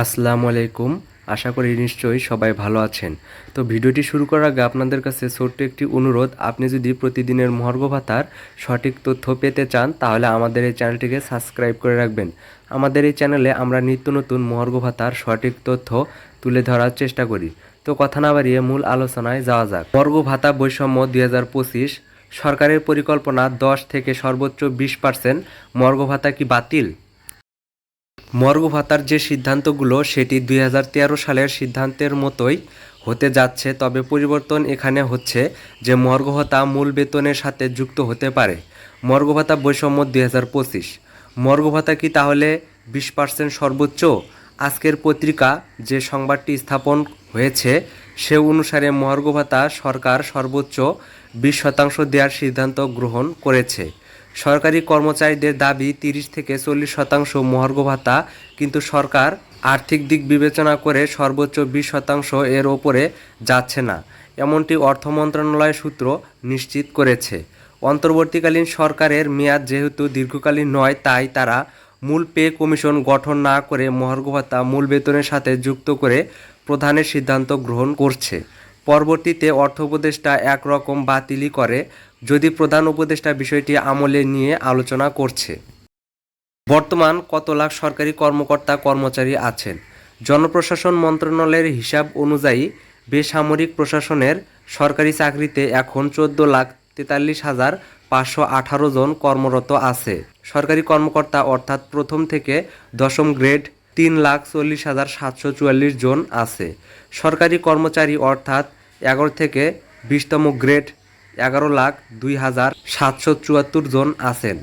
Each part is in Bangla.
আসসালামু আলাইকুম। আশা করি নিশ্চয়ই সবাই ভালো আছেন। তো ভিডিওটি শুরু করার আগে আপনাদের কাছে ছোট্ট একটি অনুরোধ, আপনি যদি প্রতিদিনের মহার্ঘ ভাতার সঠিক তথ্য পেতে চান তাহলে আমাদের এই চ্যানেলটিকে সাবস্ক্রাইব করে রাখবেন। আমাদের এই চ্যানেলে আমরা নিত্য নতুন মহার্ঘ ভাতার সঠিক তথ্য তুলে ধরার চেষ্টা করি। তো কথা না বাড়িয়ে মূল আলোচনায় যাওয়া যাক। মহার্ঘ ভাতা বৈষম্য 2025 সরকারের পরিকল্পনা 10 থেকে সর্বোচ্চ 20% মহার্ঘ ভাতা কি বাতিল? মর্গ ভাতার যে সিদ্ধান্তগুলো সেটি 2013 সালের সিদ্ধান্তের মতোই হতে যাচ্ছে, তবে পরিবর্তন এখানে হচ্ছে যে মর্গ ভাতা মূল বেতনের সাথে যুক্ত হতে পারে। মর্গ ভাতা বৈষম্য 2025 মর্গ ভাতা কি তাহলে 20% সর্বোচ্চ? আজকের পত্রিকা যে সংবাদটি স্থাপন হয়েছে সে অনুসারে মহার্ঘ ভাতা সরকার সর্বোচ্চ 20% দেওয়ার সিদ্ধান্ত গ্রহণ করেছে। সরকারি কর্মচারীদের দাবি 30 থেকে 40% মহার্ঘ ভাতা, কিন্তু সরকার আর্থিক দিক বিবেচনা করে সর্বোচ্চ 20% এর ওপরে যাচ্ছে না, এমনটি অর্থ মন্ত্রণালয় সূত্র নিশ্চিত করেছে। অন্তর্বর্তীকালীন সরকারের মেয়াদ যেহেতু দীর্ঘকালীন নয়, তাই তারা মূল পে কমিশন গঠন না করে মহার্ঘ ভাতা মূল বেতনের সাথে যুক্ত করে প্রদানের সিদ্ধান্ত গ্রহণ করছে। পরবর্তীতে অর্থ উপদেষ্টা একরকম বাতিলই করে, যদি প্রধান উপদেষ্টা বিষয়টি আমলে নিয়ে আলোচনা করছে। বর্তমান কত লাখ সরকারি কর্মকর্তা কর্মচারী আছেন? জনপ্রশাসন মন্ত্রণালয়ের হিসাব অনুযায়ী বেসামরিক প্রশাসনের সরকারি চাকরিতে এখন 14,43,518 জন কর্মরত আছে। সরকারি কর্মকর্তা অর্থাৎ প্রথম থেকে দশম গ্রেড 3,40,744 জন আছে। সরকারি কর্মচারী অর্থাৎ 11 থেকে 20তম গ্রেড 11,02,774 জন আছেন।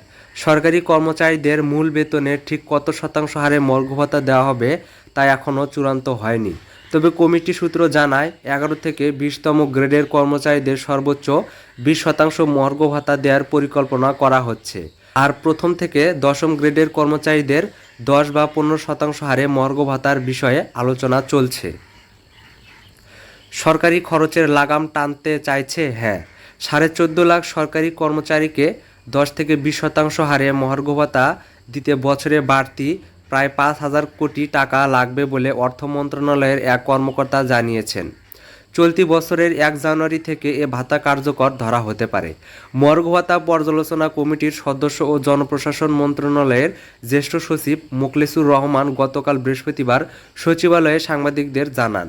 সরকারি কর্মচারীদের মূল বেতনের ঠিক কত শতাংশ হারে মর্ঘ ভাতা দেওয়া হবে তা এখনও চূড়ান্ত হয়নি, তবে কমিটি সূত্র জানায় 11 থেকে 20তম গ্রেডের কর্মচারীদের সর্বোচ্চ 20% মর্ঘ ভাতা দেওয়ার পরিকল্পনা করা হচ্ছে, আর প্রথম থেকে দশম গ্রেডের কর্মচারীদের 10 বা 15% হারে মর্ঘ ভাতার বিষয়ে আলোচনা চলছে। সরকারি খরচের লাগাম টানতে চাইছে? হ্যাঁ, 14.5 লাখ সরকারি কর্মচারীকে 10 থেকে 20% হারে মহার্ঘ ভাতা দিতে বছরে বাড়তি প্রায় 5,000 কোটি টাকা লাগবে বলে অর্থ মন্ত্রণালয়ের এক কর্মকর্তা জানিয়েছেন। চলতি বছরের 1 জানুয়ারি থেকে এ ভাতা কার্যকর ধরা হতে পারে। মর্ঘ ভাতা পর্যালোচনা কমিটির সদস্য ও জনপ্রশাসন মন্ত্রণালয়ের জ্যেষ্ঠ সচিব মোখলেসুর রহমান গতকাল বৃহস্পতিবার সচিবালয়ে সাংবাদিকদের জানান,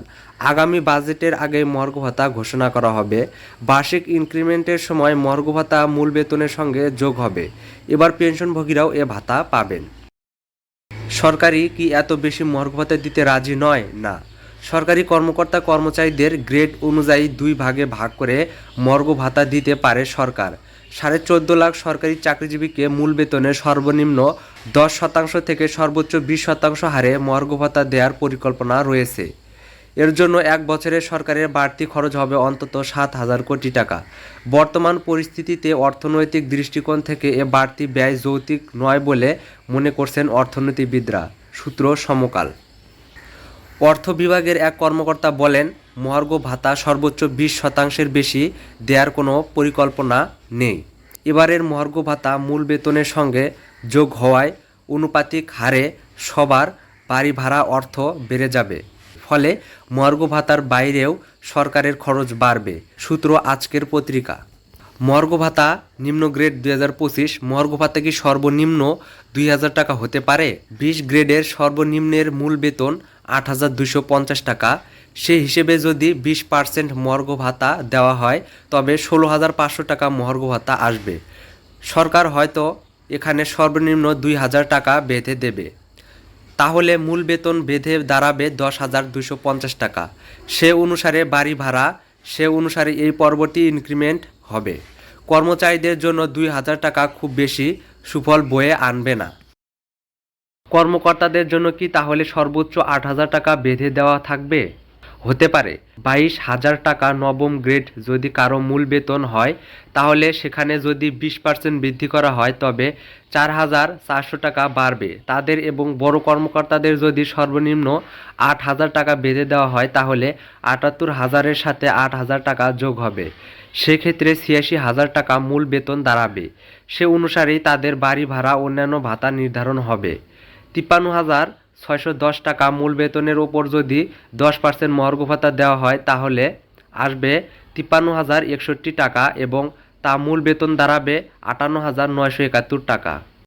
আগামী বাজেটের আগে মর্ঘ ভাতা ঘোষণা করা হবে। বার্ষিক ইনক্রিমেন্টের সময় মর্ঘ ভাতা মূল বেতনের সঙ্গে যোগ হবে। এবার পেনশনভোগীরাও এ ভাতা পাবেন। সরকারি কি এত বেশি মর্ঘ ভাতা দিতে রাজি নয়? না। সরকারি কর্মকর্তা কর্মচারীদের গ্রেড অনুযায়ী 2 ভাগে ভাগ করে মর্ঘ ভাতা দিতে পারে সরকার। 14.5 লাখ সরকারি চাকরিজীবীকে মূল বেতনের সর্বনিম্ন 10% থেকে সর্বোচ্চ 20% হারে মর্ঘ ভাতা দেওয়ার পরিকল্পনা রয়েছে। এর জন্য এক বছরে সরকারের বাড়তি খরচ হবে অন্তত 7,000 কোটি টাকা। বর্তমান পরিস্থিতিতে অর্থনৈতিক দৃষ্টিকোণ থেকে এ বাড়তি ব্যয় যৌক্তিক নয় বলে মনে করছেন অর্থনীতিবিদরা। সূত্র সমকাল। অর্থ বিভাগের এক কর্মকর্তা বলেন, মহার্ঘ ভাতা সর্বোচ্চ 20% বেশি দেওয়ার কোনো পরিকল্পনা নেই। এবারের মহার্ঘ ভাতা মূল বেতনের সঙ্গে যোগ হওয়ায় আনুপাতিক হারে সবার বাড়ি ভাড়া অর্থ বেড়ে যাবে, ফলে মহার্ঘ ভাতার বাইরেও সরকারের খরচ বাড়বে। সূত্র আজকের পত্রিকা। মহার্ঘ ভাতা নিম্ন গ্রেড 2025 মহার্ঘ ভাতা কি সর্বনিম্ন 2,000 টাকা হতে পারে? 20 গ্রেডের সর্বনিম্নের মূল বেতন 8,250 টাকা। সেই হিসেবে যদি 20% মহার্ঘ ভাতা দেওয়া হয় তবে 16,500 টাকা মহার্ঘ ভাতা আসবে। সরকার হয়তো এখানে সর্বনিম্ন 2,000 টাকা বেঁধে দেবে, তাহলে মূল বেতন বেঁধে দাঁড়াবে 10,250 টাকা। সে অনুসারে বাড়ি ভাড়া, সে অনুসারে এই পরবর্তী ইনক্রিমেন্ট হবে। কর্মচারীদের জন্য 2,000 টাকা খুব বেশি সুফল বয়ে আনবে না। কর্মকর্তাদের জন্য কি তাহলে সর্বোচ্চ 8,000 টাকা বেঁধে দেওয়া থাকবে? হতে পারে। 22,000 টাকা নবম গ্রেড যদি কারো মূল বেতন হয়, তাহলে সেখানে যদি 20% বৃদ্ধি করা হয় তবে 4,400 টাকা বাড়বে তাদের, এবং বড় কর্মকর্তাদের যদি সর্বনিম্ন 8,000 টাকা বেঁধে দেওয়া হয় তাহলে 78,000-এর সাথে 8,000 টাকা যোগ হবে। সেক্ষেত্রে 86,000 টাকা মূল বেতন দাঁড়াবে। সে অনুসারেই তাদের বাড়ি ভাড়া অন্যান্য ভাতা নির্ধারণ হবে। 53,000 টাকা মূল বেতনের ওপর যদি 10% মহার্ঘ ভাতা দেওয়া হয় তাহলে আসবে 53,061 টাকা এবং তা মূল বেতন দাঁড়াবে 58,971 টাকা।